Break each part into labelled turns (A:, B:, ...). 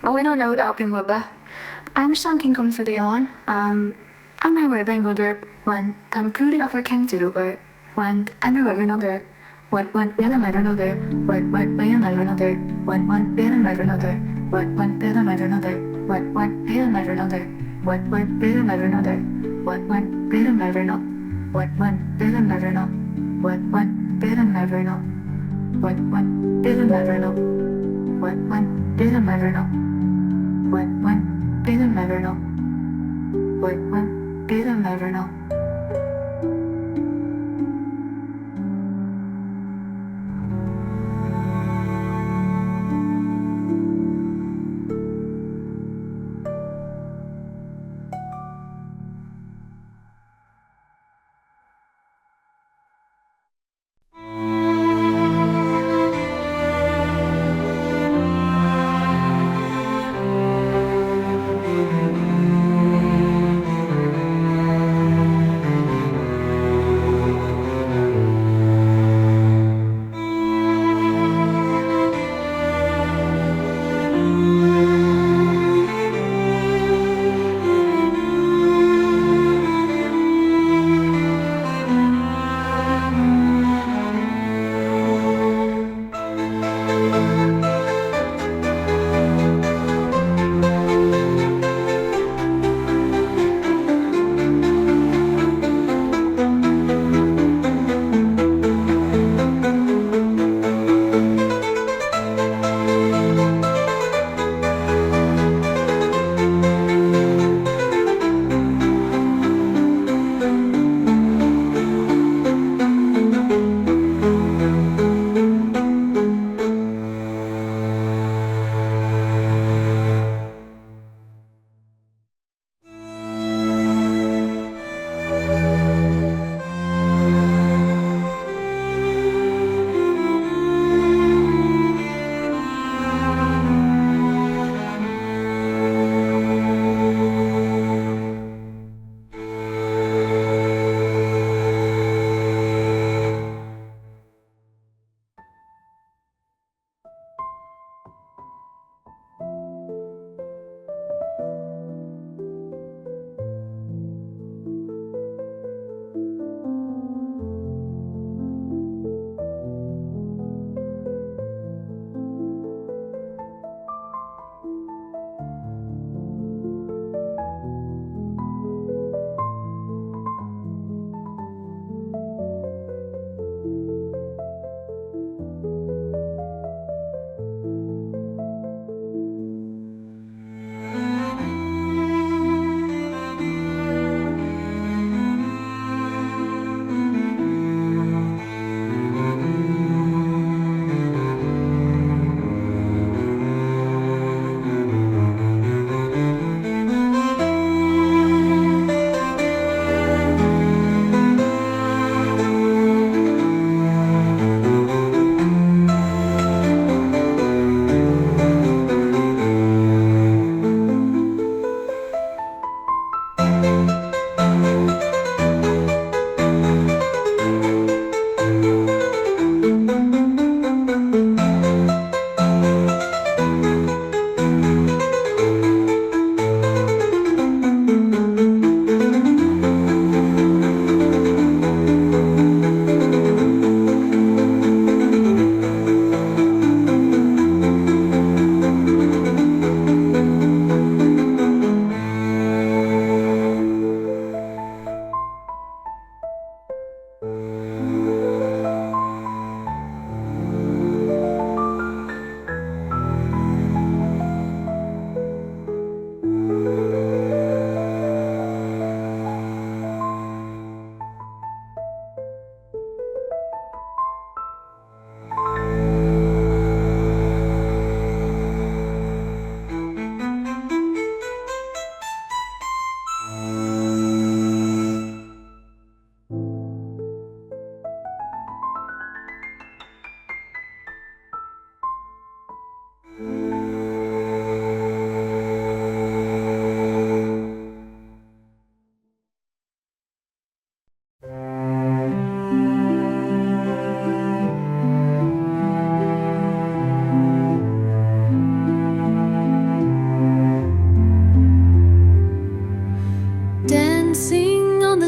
A: Oh, we don't know the open web. I'm something comes to the on. I'm never been wonder when I'm pretty over can do but when I'm never another. What better matter another. What better matter another. What better matter another. What better matter another. What better matter another. What better matter another. What better matter not. What better matter not. What better matter not. What better matter not. What better matter not. What better matter not. What better matter not.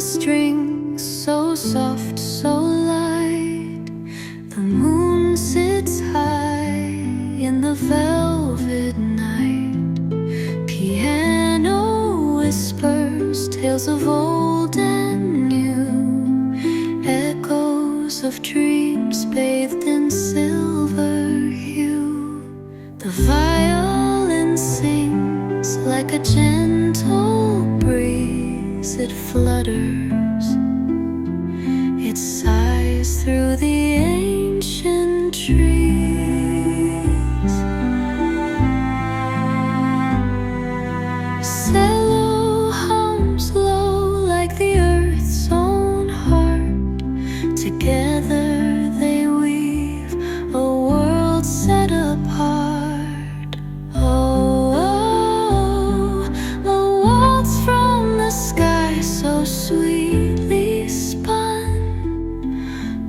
B: strings, so soft, so light. The moon sits high in the velvet night. Piano whispers tales of old and new, echoes of dreams bathed in silver hue. The violin sings like a gentle breeze. It flutters, it sighs through the ancient trees. Cello hums low like the earth's own heart. Together they weave a world set apart. Oh, oh, a waltz from the sky so sweetly spun,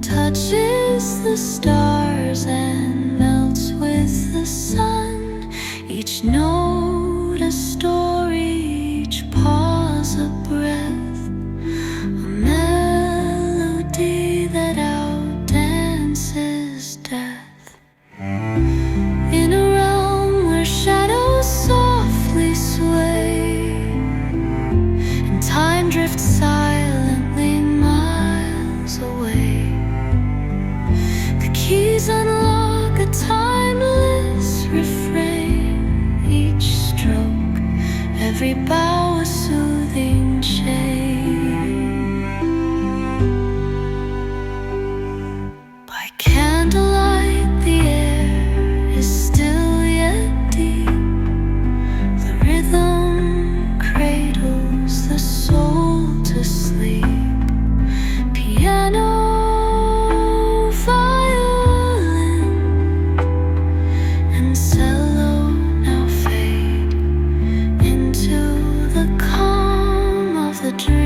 B: touches the stars and melts with the sun. Each note a story, each pause a breath, a melody that outdances death. In a realm where shadows softly sway and time drifts silently miles away, the keys unlock a timeless refrain. Each stroke, every bow a soothing chain. By candlelight the air is still yet deep. The rhythm cradles the soul to sleep. Piano, violin, and cello now fade into the calm of the dream.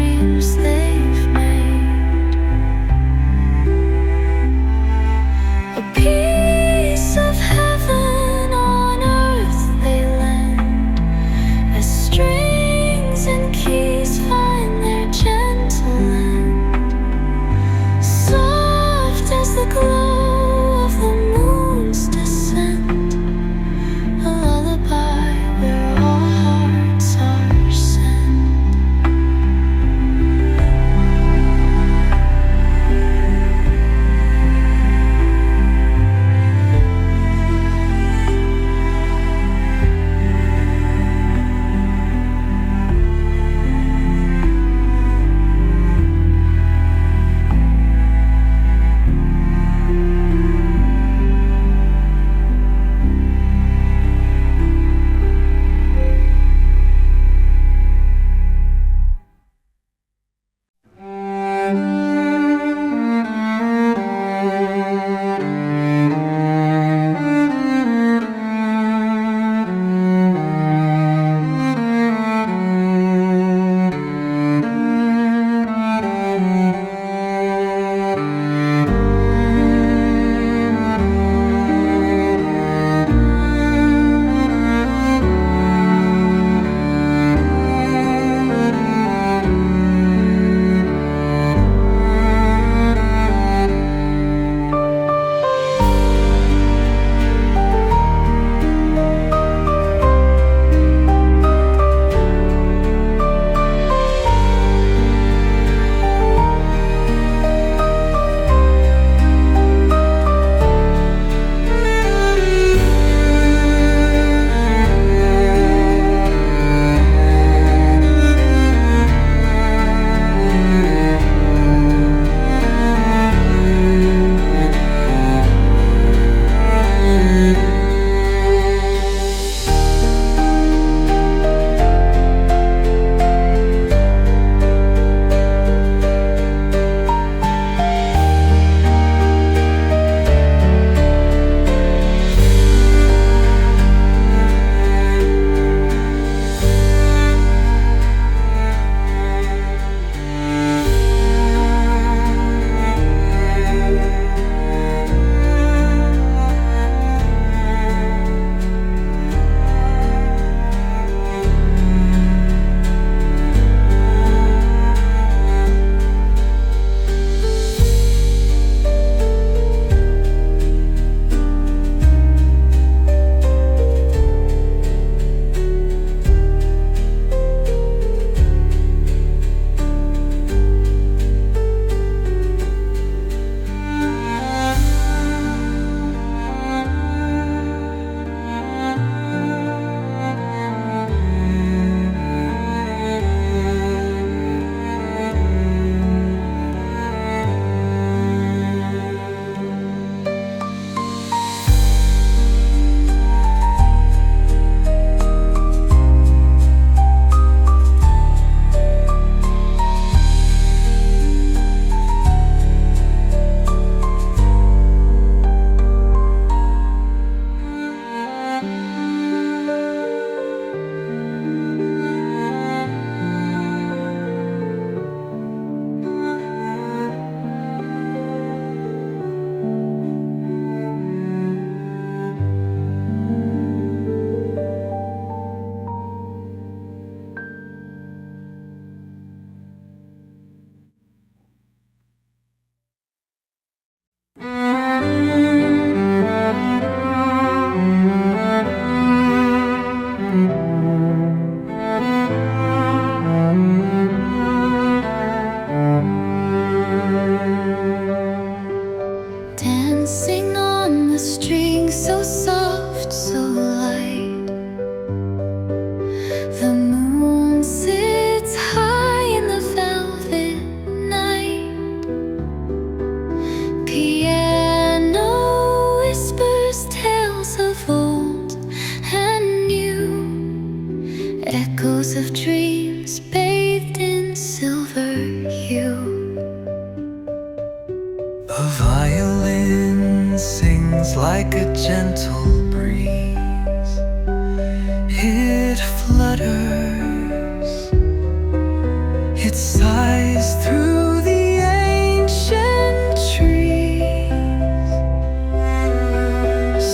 B: sighs through the ancient trees.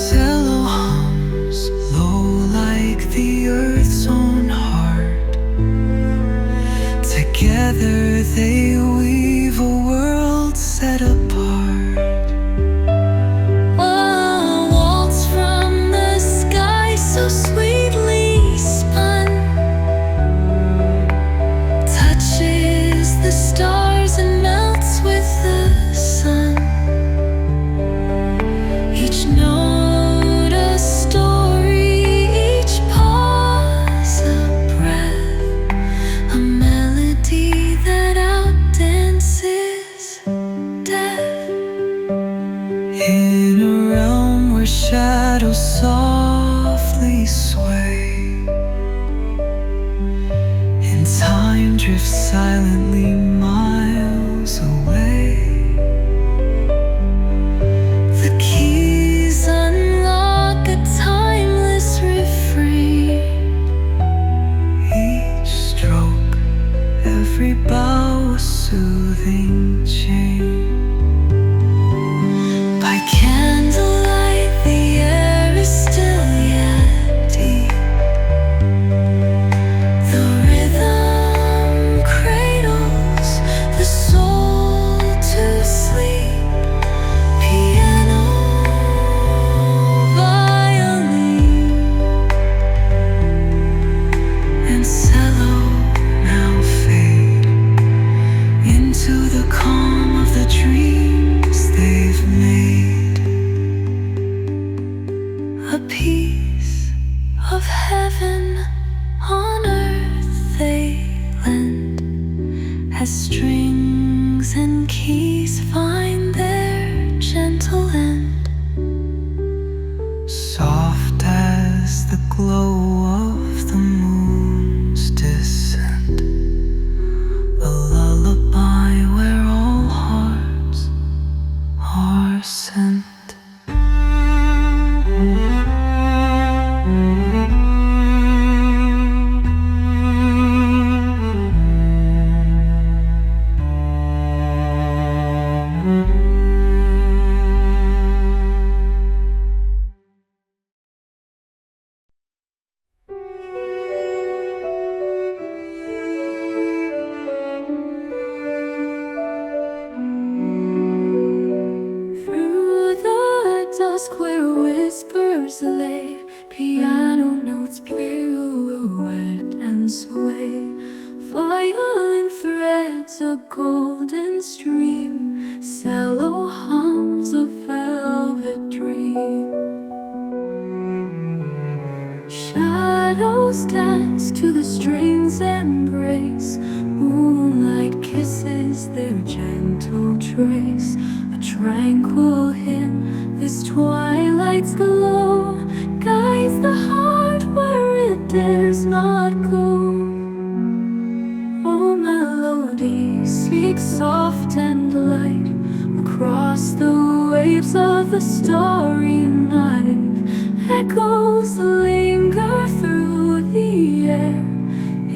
B: Cello hums low like the earth's own heart. Together they weave a world set apart. A waltz from the sky so sweetly spun touches the stars and melts with the sun. Each note a story, each pause a breath, a melody that outdances death. In a realm where shadows softly sway, and time drifts silently miles away, the keys unlock a timeless refrain. Each stroke, every bow a soothing chain. By candlelight the air is still yet deep. The rhythm cradles the soul to sleep. Piano, violin, and cello now fade into the calm of the dreams they've made. A piece of heaven on earth they lend, as strings and keys find their gentle end. Soft as the glow of the moon's descent, a lullaby where all hearts are sent. Through the dusk where whispers lay, piano notes pirouette and sway. Violin threads a golden stream, cello hums a velvet dream. Shadows dance to the strings' embrace, moonlight kisses their gentle trace. A tranquil hymn, this twilight's glow guides the heart where it dares not go. Oh, melody, speak soft and light across the waves of the starry night. Echoes linger through the air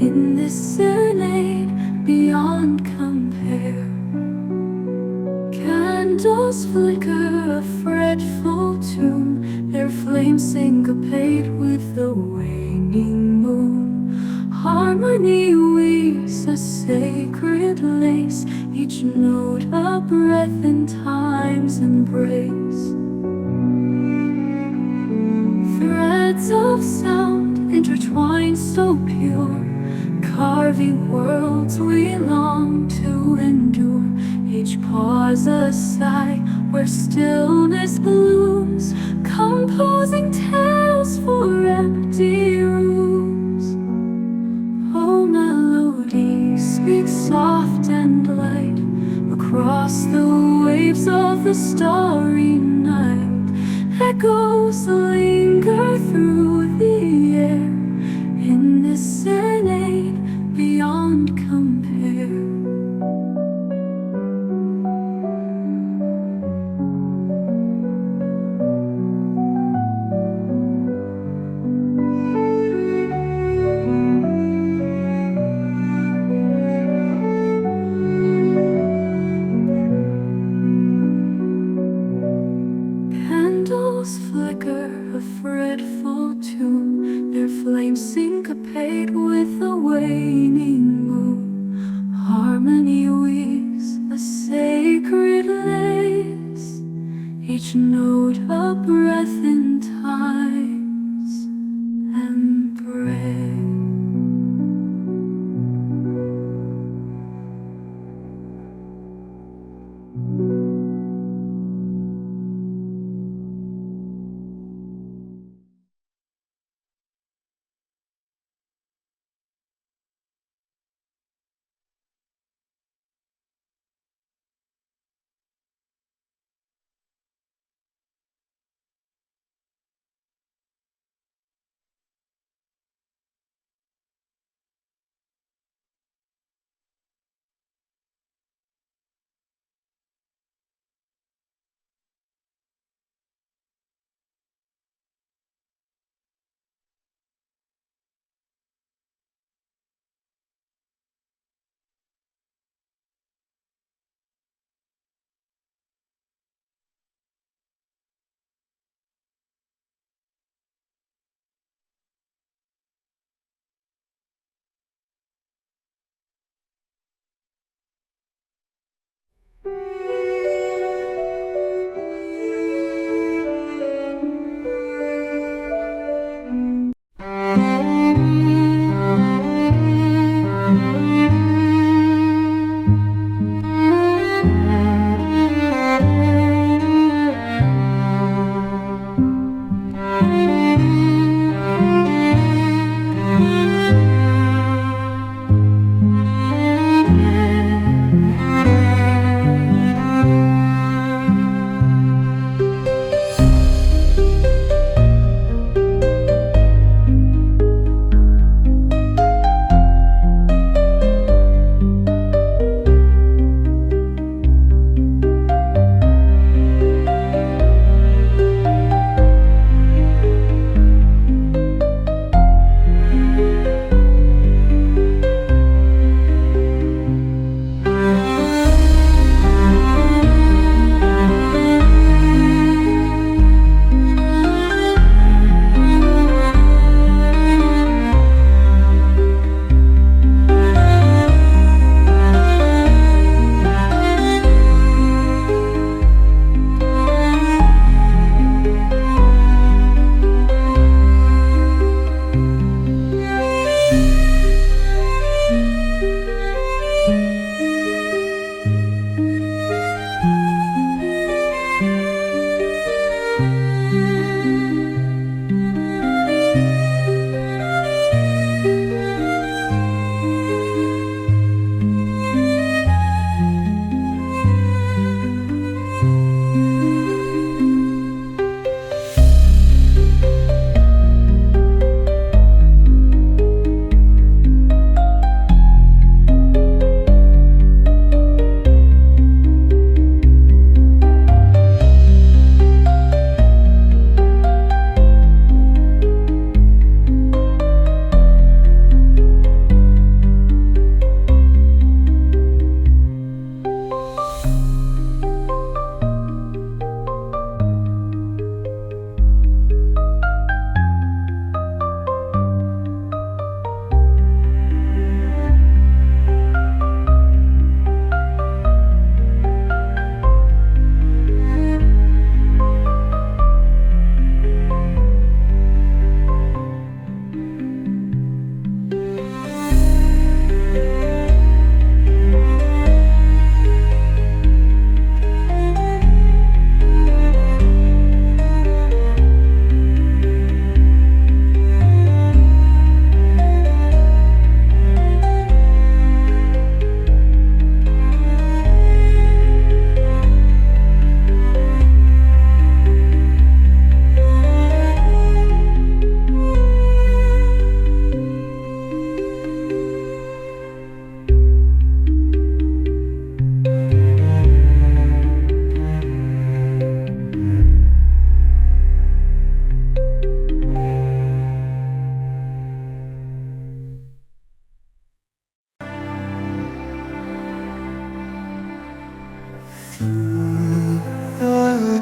B: in this serenade beyond compare. Candles flicker a fretful tune, their flames syncopate with the waning moon. Harmony weaves a sacred lace, each note a breath in time's embrace. Threads of sound intertwined so pure, carving worlds we long to endure. Each pause a sigh where stillness blooms, composing tales for empty rooms. Oh, melody, speak soft and light across the waves of the starry night. Echoes linger through the air in this serenade beyond compare.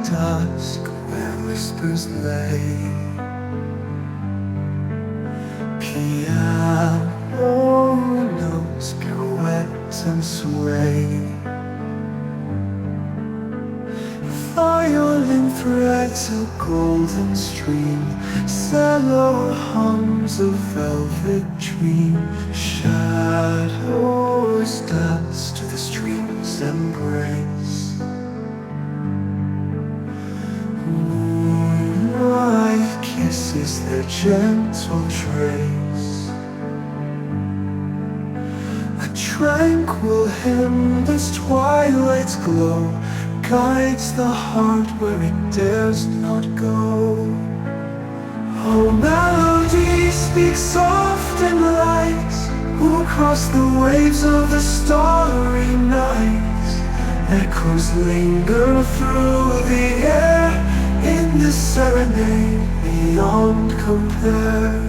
C: dusk where whispers lay, piano notes pirouette and sway, violin threads a golden stream, cello hums a velvet dream, shadows dance to the stream's embrace. Moonlight kisses their gentle trace. A tranquil hymn, this twilight's glow, guides the heart where it dares not go. Oh, melody speaks soft and light, who cross the waves of the starry night. Echoes linger through the air in this serenade beyond compare.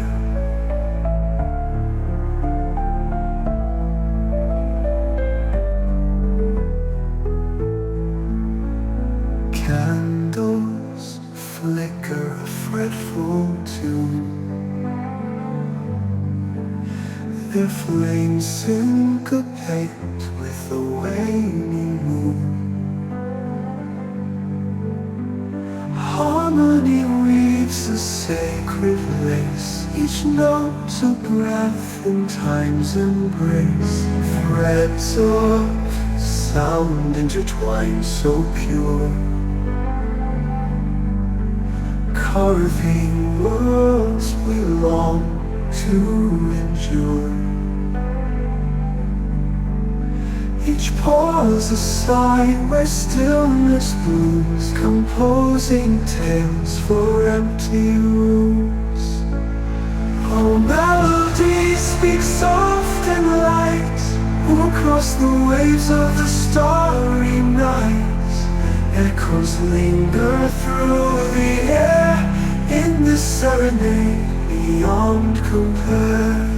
C: Candles flicker a fretful tune, their flames syncopate with the waning moon. Each note a breath in time's embrace, threads of sound intertwined so pure, carving worlds we long to endure. Each pause a sign where stillness blooms, composing tales for empty rooms. Oh, melody speaks soft and light, across the waves of the starry night. Echoes linger through the air in this serenade beyond compare.